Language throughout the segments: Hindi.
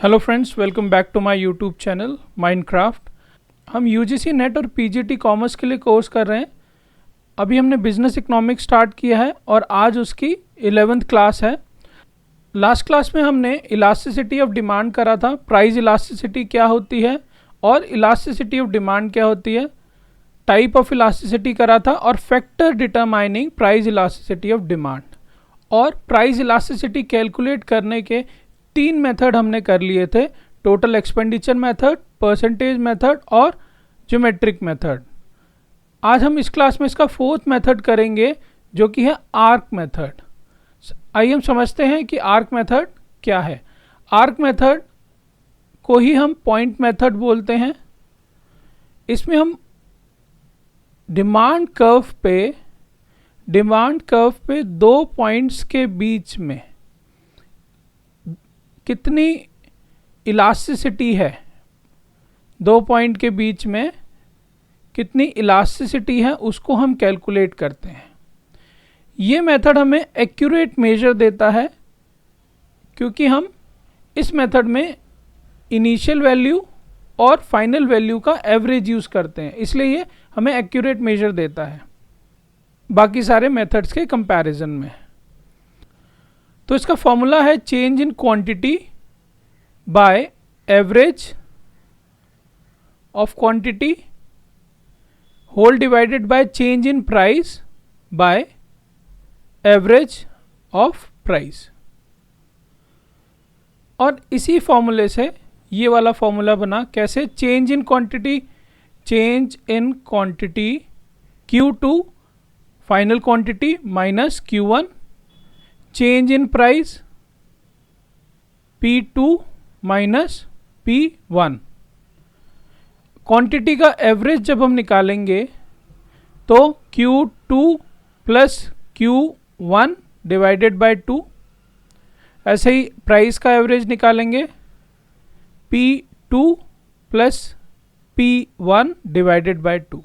Hello friends, welcome back to my YouTube channel Minecraft. हम यूजीसी नेट और पीजीटी कॉमर्स के लिए कोर्स कर रहे हैं। अभी हमने बिजनेस इकोनॉमिक्स स्टार्ट किया है और आज उसकी 11th क्लास है। लास्ट क्लास में हमने इलास्टिसिटी ऑफ डिमांड करा था, प्राइस इलास्टिसिटी क्या होती है और इलास्टिसिटी ऑफ डिमांड क्या होती है, टाइप ऑफ इलास्टिसिटी करा था और factor determining price elasticity of demand. और प्राइस इलास्टिसिटी कैलकुलेट करने के 3 मेथड हमने कर लिए थे, total expenditure method, percentage method और ज्योमेट्रिक मेथड। आज हम इस क्लास में इसका 4th मेथड करेंगे जो कि है आर्क मेथड। आइए हम समझते हैं कि आर्क मेथड क्या है। आर्क मेथड को ही हम पॉइंट मेथड बोलते हैं। इसमें हम डिमांड कर्व पे 2 पॉइंट्स के बीच में कितनी इलास्टिसिटी है, 2 पॉइंट के बीच में कितनी इलास्टिसिटी है उसको हम कैलकुलेट करते हैं। ये मेथड हमें एक्यूरेट मेजर देता है क्योंकि हम इस मेथड में इनिशियल वैल्यू और फाइनल वैल्यू का एवरेज यूज़ करते हैं, इसलिए ये हमें एक्यूरेट मेजर देता है बाकी सारे मेथड्स के कंपैरिजन में। तो इसका फॉर्मूला है change in quantity by average of quantity whole divided by change in price by average of price. और इसी फॉर्मूले से ये वाला फॉर्मूला बना, कैसे? Change in quantity Q2 final quantity minus Q1, change in price P2 minus P1। Quantity का एवरेज जब हम निकालेंगे तो Q2 plus Q1 divided by 2। ऐसे ही प्राइस का एवरेज निकालेंगे P2 plus P1 divided by 2।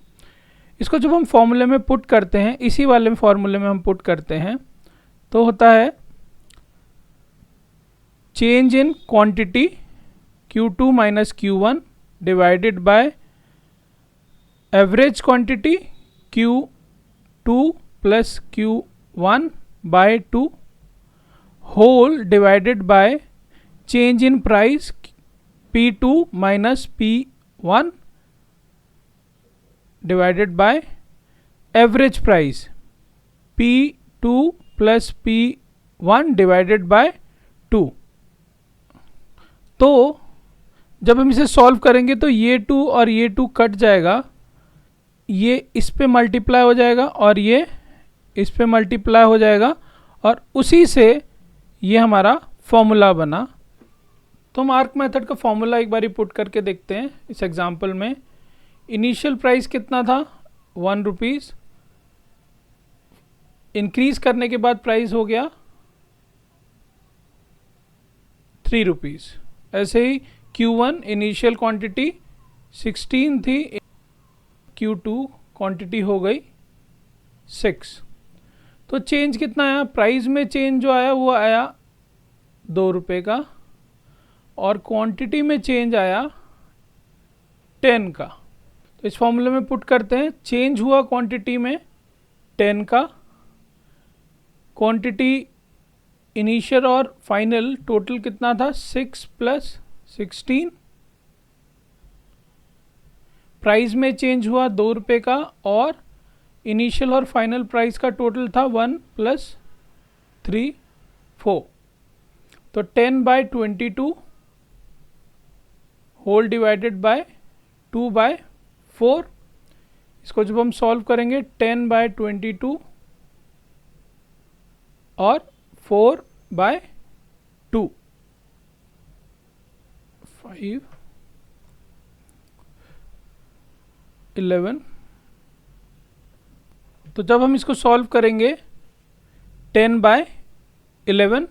इसको जब हम फॉर्मूले में पुट करते हैं, इसी वाले फॉर्मूले में हम पुट करते हैं तो होता है change in quantity Q2 minus Q1 divided by average quantity Q2 plus Q1 by 2 whole divided by change in price P2 minus P1 divided by average price P2 plus P1 divided by 2। तो जब हम इसे सॉल्व करेंगे तो ये 2 और ये 2 कट जाएगा, ये इस पे मल्टीप्लाई हो जाएगा और ये इस पे मल्टीप्लाई हो जाएगा और उसी से ये हमारा फॉर्मूला बना। तो हम आर्क मेथड का फॉर्मूला एक बारी पुट करके देखते हैं। इस एग्जांपल में इनिशियल प्राइस कितना था? 1 रुपीज़। इंक्रीज करने के बाद प्राइस हो गया 3 रुपीज़। ऐसे ही Q1 इनिशियल क्वांटिटी 16 थी, Q2 क्वांटिटी हो गई 6। तो चेंज कितना आया? प्राइस में चेंज जो आया वो आया 2 रुपये का और क्वांटिटी में चेंज आया 10 का। तो इस फॉर्मूले में पुट करते हैं, चेंज हुआ क्वांटिटी में 10 का, क्वांटिटी इनिशियल और फाइनल टोटल कितना था? 6 प्लस 16। प्राइस में चेंज हुआ 2 रुपये का और इनिशियल और फाइनल प्राइस का टोटल था 1 प्लस 3 4। तो 10 by 22 whole divided by 2 by 4। इसको जब हम सॉल्व करेंगे 10 बाय 22 और 4 बाय 2 5 11। तो जब हम इसको सॉल्व करेंगे 10 बाय 11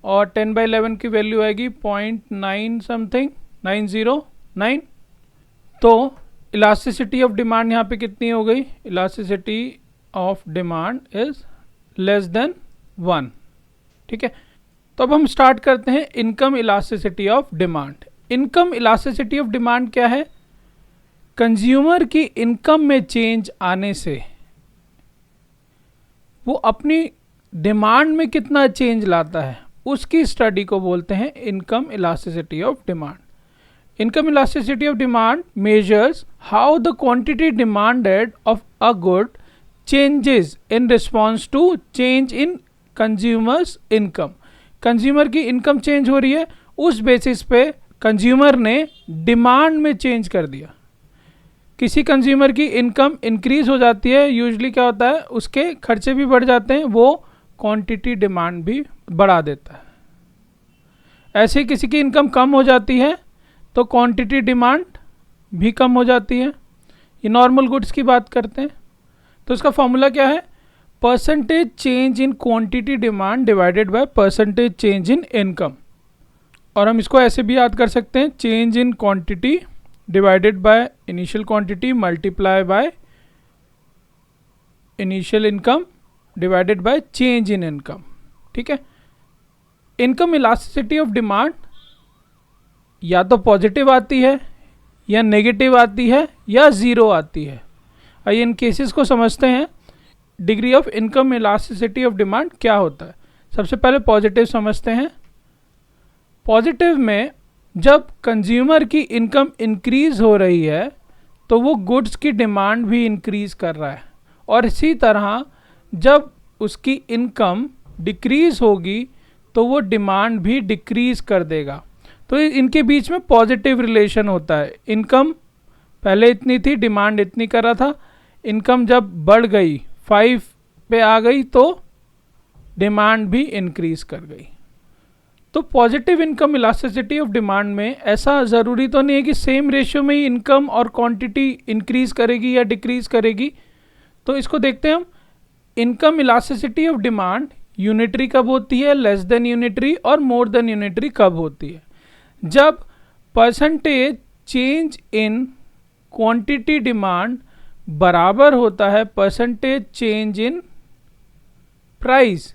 और 10 बाय 11 की वैल्यू आएगी 0.9 समथिंग 909। तो इलास्टिसिटी ऑफ डिमांड यहाँ पे कितनी हो गई? Elasticity of demand is less than 1। ठीक है, तो अब हम स्टार्ट करते हैं income elasticity of demand. Income elasticity of demand क्या है? कंज्यूमर की इनकम में चेंज आने से वो अपनी डिमांड में कितना चेंज लाता है, उसकी स्टडी को बोलते हैं income elasticity of demand. Income elasticity of demand measures how the quantity demanded of a good changes in response to change in consumers income. Consumer की इनकम चेंज हो रही है, उस बेसिस पे कंज्यूमर ने डिमांड में चेंज कर दिया। किसी कंज्यूमर की इनकम इंक्रीज हो जाती है, यूजुअली क्या होता है उसके खर्चे भी बढ़ जाते हैं, वो क्वांटिटी डिमांड भी बढ़ा देता है। ऐसे ही किसी की इनकम कम हो जाती है तो क्वांटिटी डिमांड भी कम हो जाती है। ये नॉर्मल गुड्स की बात करते हैं। तो इसका फॉर्मूला क्या है? Percentage change in quantity demand divided by percentage change in income. और हम इसको ऐसे भी याद कर सकते हैं, change in quantity divided by initial quantity multiply by initial income divided by change in income. ठीक है। इनकम इलास्टिसिटी ऑफ डिमांड या तो पॉजिटिव आती है या नेगेटिव आती है या ज़ीरो आती है। आइए इन केसेस को समझते हैं। Degree of income elasticity of demand क्या होता है? सबसे पहले पॉजिटिव समझते हैं। पॉजिटिव में जब कंज्यूमर की इनकम इंक्रीज हो रही है तो वो गुड्स की डिमांड भी इंक्रीज कर रहा है, और इसी तरह जब उसकी इनकम डिक्रीज होगी तो वो डिमांड भी डिक्रीज कर देगा। तो इनके बीच में पॉजिटिव रिलेशन होता है। इनकम पहले इतनी थी, डिमांड इतनी कर रहा था, इनकम जब बढ़ गई 5 पे आ गई तो डिमांड भी इंक्रीज कर गई। तो positive income elasticity of demand में ऐसा ज़रूरी तो नहीं है कि सेम रेशियो में ही इनकम और क्वांटिटी इंक्रीज करेगी या डिक्रीज करेगी। तो इसको देखते हैं हम। Income elasticity of demand unitary कब होती है, लेस देन यूनिटरी और मोर देन यूनिटरी कब होती है? जब percentage change in quantity demand बराबर होता है परसेंटेज चेंज इन प्राइस,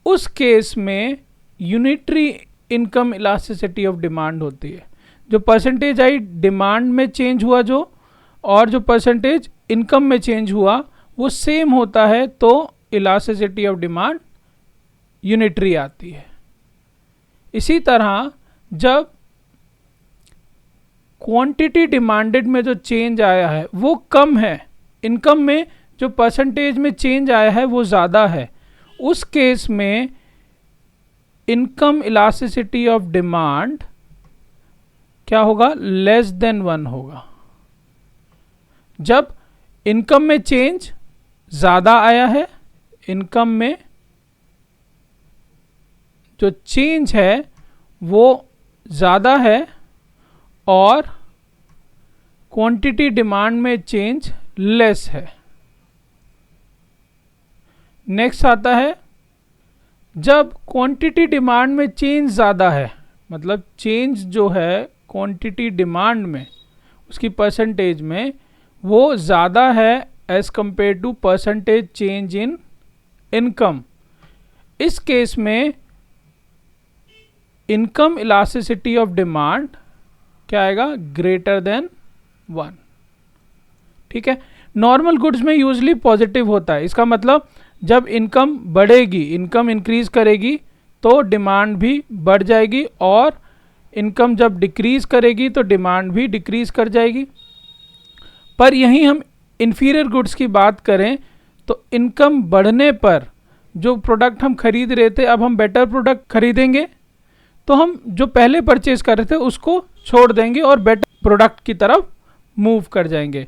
उस केस में unitary income elasticity of demand होती है। जो परसेंटेज आई डिमांड में चेंज हुआ जो, और जो परसेंटेज इनकम में चेंज हुआ वो सेम होता है, तो इलास्टिसिटी ऑफ डिमांड यूनिटरी आती है। इसी तरह जब क्वांटिटी डिमांडेड में जो चेंज आया है वो कम है, इनकम में जो परसेंटेज में चेंज आया है वो ज़्यादा है, उस केस में इनकम इलास्टिसिटी ऑफ डिमांड क्या होगा? लेस देन 1 होगा। जब इनकम में चेंज ज़्यादा आया है, इनकम में जो चेंज है वो ज़्यादा है और क्वांटिटी डिमांड में चेंज लेस है। नेक्स्ट आता है जब क्वांटिटी डिमांड में चेंज ज़्यादा है, मतलब चेंज जो है क्वांटिटी डिमांड में उसकी परसेंटेज में वो ज़्यादा है as compare to percentage change in income. इस केस में इनकम इलास्टिसिटी ऑफ डिमांड क्या आएगा? Greater than 1। ठीक है। नॉर्मल गुड्स में यूजली पॉजिटिव होता है। इसका मतलब जब इनकम बढ़ेगी, इनकम इंक्रीज करेगी तो डिमांड भी बढ़ जाएगी, और इनकम जब डिक्रीज करेगी तो डिमांड भी डिक्रीज कर जाएगी। पर यहीं हम इन्फीरियर गुड्स की बात करें तो इनकम बढ़ने पर जो प्रोडक्ट हम खरीद रहे थे, अब हम बेटर प्रोडक्ट खरीदेंगे तो हम जो पहले परचेज कर रहे थे उसको छोड़ देंगे और बेटर प्रोडक्ट की तरफ मूव कर जाएंगे।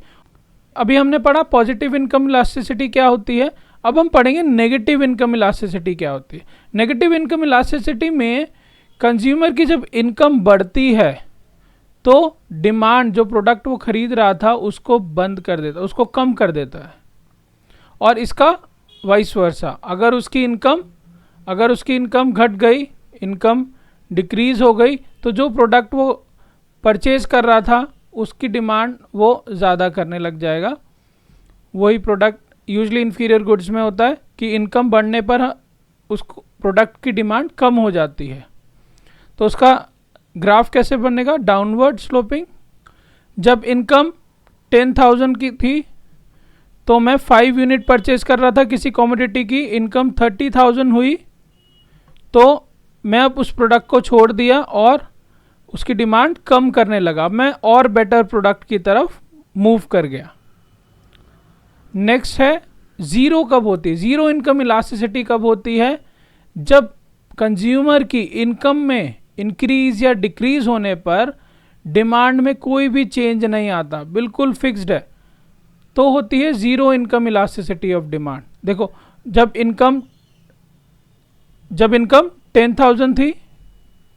अभी हमने पढ़ा पॉजिटिव इनकम इलास्टिसिटी क्या होती है, अब हम पढ़ेंगे नेगेटिव इनकम इलास्टिसिटी क्या होती है। नेगेटिव इनकम इलास्टिसिटी में कंज्यूमर की जब इनकम बढ़ती है तो डिमांड, जो प्रोडक्ट वो खरीद रहा था उसको बंद कर देता, उसको कम कर देता है, और इसका वाइस वर्सा। अगर उसकी इनकम घट गई, इनकम डिक्रीज हो गई, तो जो प्रोडक्ट वो परचेज कर रहा था उसकी डिमांड वो ज़्यादा करने लग जाएगा। वही प्रोडक्ट यूजली इन्फीरियर गुड्स में होता है कि इनकम बढ़ने पर प्रोडक्ट की डिमांड कम हो जाती है। तो उसका ग्राफ कैसे बनेगा? Downward sloping. जब इनकम 10,000 की थी तो मैं 5 यूनिट परचेज कर रहा था किसी कमोडिटी की, इनकम 30,000 हुई तो मैं अब उस प्रोडक्ट को छोड़ दिया और उसकी डिमांड कम करने लगा, मैं और बेटर प्रोडक्ट की तरफ मूव कर गया। नेक्स्ट है ज़ीरो कब होती है? ज़ीरो इनकम इलास्टिसिटी कब होती है? जब कंज्यूमर की इनकम में इंक्रीज या डिक्रीज होने पर डिमांड में कोई भी चेंज नहीं आता, बिल्कुल फिक्स्ड है, तो होती है zero income elasticity of demand. देखो जब इनकम 10,000 थी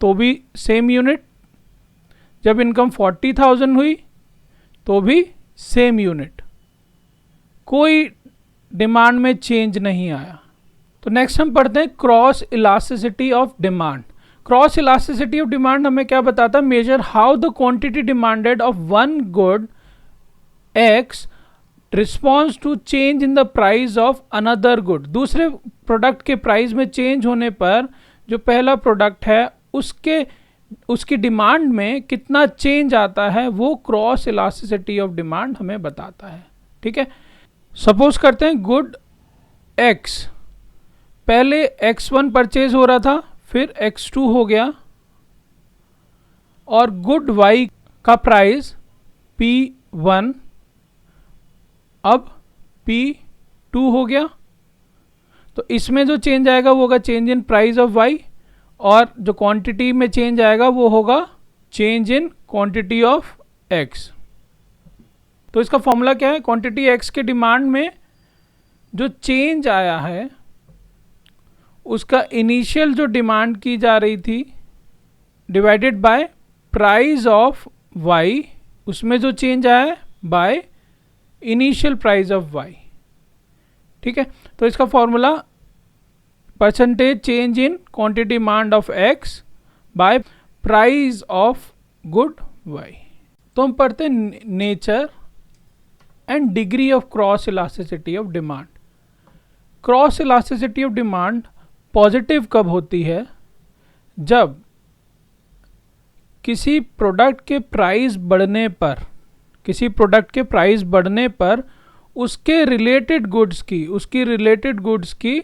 तो भी सेम यूनिट, जब इनकम 40,000 हुई तो भी सेम यूनिट, कोई डिमांड में चेंज नहीं आया। तो नेक्स्ट हम पढ़ते हैं cross elasticity of demand. Cross elasticity of demand हमें क्या बताता है? Measure how the quantity demanded of one good x response to change in the price of another good. दूसरे प्रोडक्ट के प्राइस में चेंज होने पर जो पहला प्रोडक्ट है उसकी डिमांड में कितना चेंज आता है, वो क्रॉस इलास्टिसिटी ऑफ डिमांड हमें बताता है। ठीक है, सपोज करते हैं गुड एक्स, पहले x1 परचेज हो रहा था, फिर x2 हो गया, और गुड y का प्राइस P1 अब P2 हो गया। तो इसमें जो चेंज आएगा वो होगा change in price of y, और जो क्वांटिटी में चेंज आएगा वो होगा change in quantity of x। तो इसका फॉर्मूला क्या है? क्वांटिटी x के डिमांड में जो चेंज आया है उसका इनिशियल जो डिमांड की जा रही थी divided by price of y, उसमें जो चेंज आया है by initial price of y। ठीक है, तो इसका formula percentage change in quantity demand of x by price of good y। तो हम पढ़ते हैं nature and degree of cross elasticity of demand. Cross elasticity of demand positive कब होती है? जब किसी प्रोडक्ट के प्राइस बढ़ने पर उसके रिलेटेड गुड्स की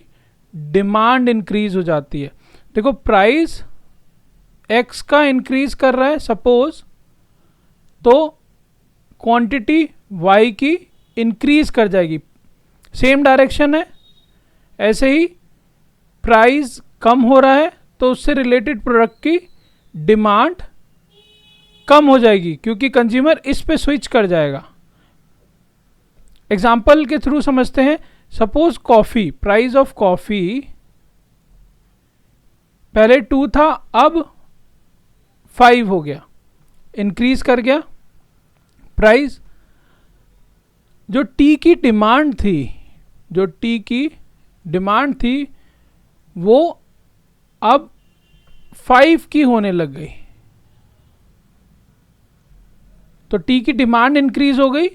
डिमांड इंक्रीज हो जाती है। देखो प्राइस x का इंक्रीज कर रहा है सपोज, तो क्वांटिटी y की इंक्रीज कर जाएगी, सेम डायरेक्शन है। ऐसे ही प्राइस कम हो रहा है तो उससे रिलेटेड प्रोडक्ट की डिमांड कम हो जाएगी, क्योंकि कंज्यूमर इस पे स्विच कर जाएगा। एग्जाम्पल के थ्रू समझते हैं। Suppose coffee, price of coffee पहले 2 था, अब 5 हो गया, इंक्रीज कर गया प्राइस। जो टी की डिमांड थी वो अब 5 की होने लग गई, तो टी की डिमांड इंक्रीज हो गई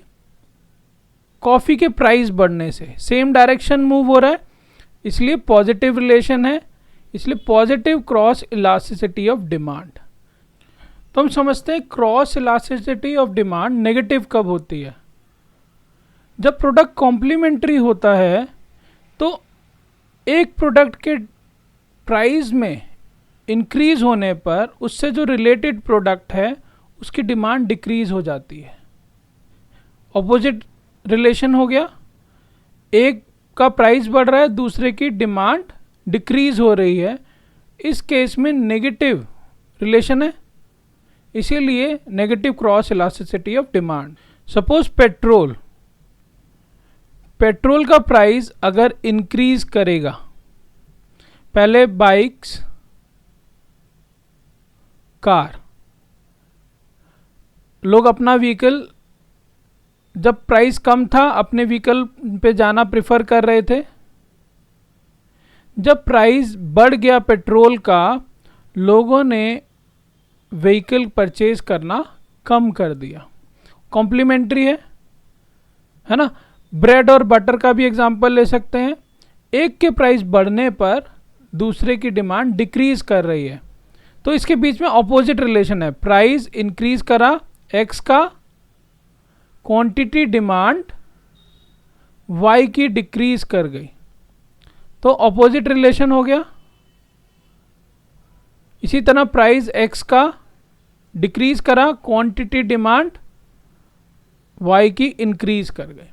कॉफी के प्राइस बढ़ने से, सेम डायरेक्शन मूव हो रहा है, इसलिए पॉजिटिव रिलेशन है, इसलिए positive cross elasticity of demand. तो हम समझते हैं cross elasticity of demand negative कब होती है? जब प्रोडक्ट कॉम्प्लीमेंट्री होता है तो एक प्रोडक्ट के प्राइस में इंक्रीज होने पर उससे जो रिलेटेड प्रोडक्ट है उसकी डिमांड डिक्रीज हो जाती है। ऑपोजिट रिलेशन हो गया, एक का प्राइस बढ़ रहा है, दूसरे की डिमांड डिक्रीज हो रही है, इस केस में नेगेटिव रिलेशन है, इसीलिए negative cross elasticity of demand. Suppose petrol का प्राइस अगर इंक्रीज करेगा, पहले बाइक्स, कार, लोग अपना व्हीकल, जब प्राइस कम था अपने व्हीकल पे जाना प्रेफर कर रहे थे। जब प्राइस बढ़ गया पेट्रोल का, लोगों ने व्हीकल परचेज करना कम कर दिया। कॉम्प्लीमेंट्री है ना। ब्रेड और बटर का भी एग्जांपल ले सकते हैं। एक के प्राइस बढ़ने पर दूसरे की डिमांड डिक्रीज कर रही है, तो इसके बीच में ऑपोजिट रिलेशन है। प्राइस इंक्रीज करा एक्स का, क्वांटिटी डिमांड वाई की डिक्रीज कर गई, तो ऑपोजिट रिलेशन हो गया। इसी तरह प्राइस एक्स का डिक्रीज करा, क्वांटिटी डिमांड वाई की इंक्रीज कर गई।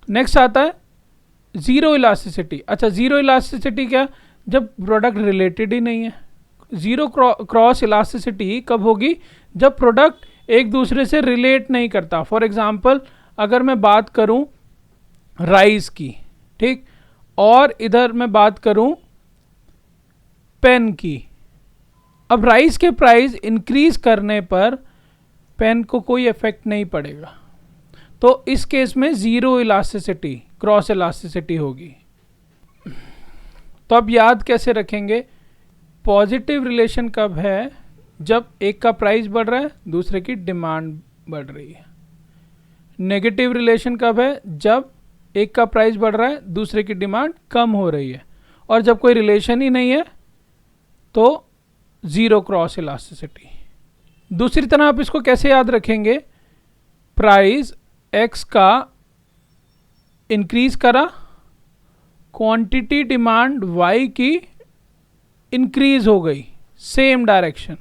नेक्स्ट आता है जीरो इलास्टिसिटी। अच्छा, जीरो इलास्टिसिटी क्या? जब प्रोडक्ट रिलेटेड ही नहीं है। जीरो क्रॉस इलास्टिसिटी कब होगी? जब प्रोडक्ट एक दूसरे से रिलेट नहीं करता। फॉर एग्जांपल, अगर मैं बात करूं राइस की, ठीक, और इधर मैं बात करूं पेन की। अब राइस के प्राइस इंक्रीज करने पर पेन को कोई इफेक्ट नहीं पड़ेगा, तो इस केस में जीरो इलास्टिसिटी, क्रॉस इलास्टिसिटी होगी। तो अब याद कैसे रखेंगे? पॉजिटिव रिलेशन कब है? जब एक का प्राइस बढ़ रहा है, दूसरे की डिमांड बढ़ रही है। नेगेटिव रिलेशन कब है? जब एक का प्राइस बढ़ रहा है, दूसरे की डिमांड कम हो रही है। और जब कोई रिलेशन ही नहीं है तो जीरो क्रॉस इलास्टिसिटी। दूसरी तरह आप इसको कैसे याद रखेंगे? प्राइस एक्स का इंक्रीज करा, क्वांटिटी डिमांड वाई की इंक्रीज हो गई, सेम डायरेक्शन।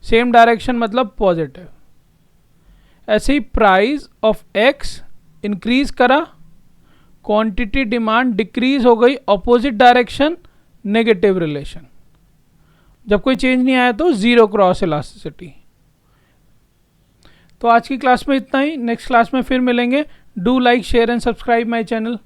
सेम डायरेक्शन मतलब पॉजिटिव। ऐसे ही प्राइस ऑफ एक्स इंक्रीज करा, क्वांटिटी डिमांड डिक्रीज हो गई, ऑपोजिट डायरेक्शन, नेगेटिव रिलेशन। जब कोई चेंज नहीं आया तो जीरो क्रॉस इलास्टिसिटी। तो आज की क्लास में इतना ही। नेक्स्ट क्लास में फिर मिलेंगे। Do like, share and subscribe my channel.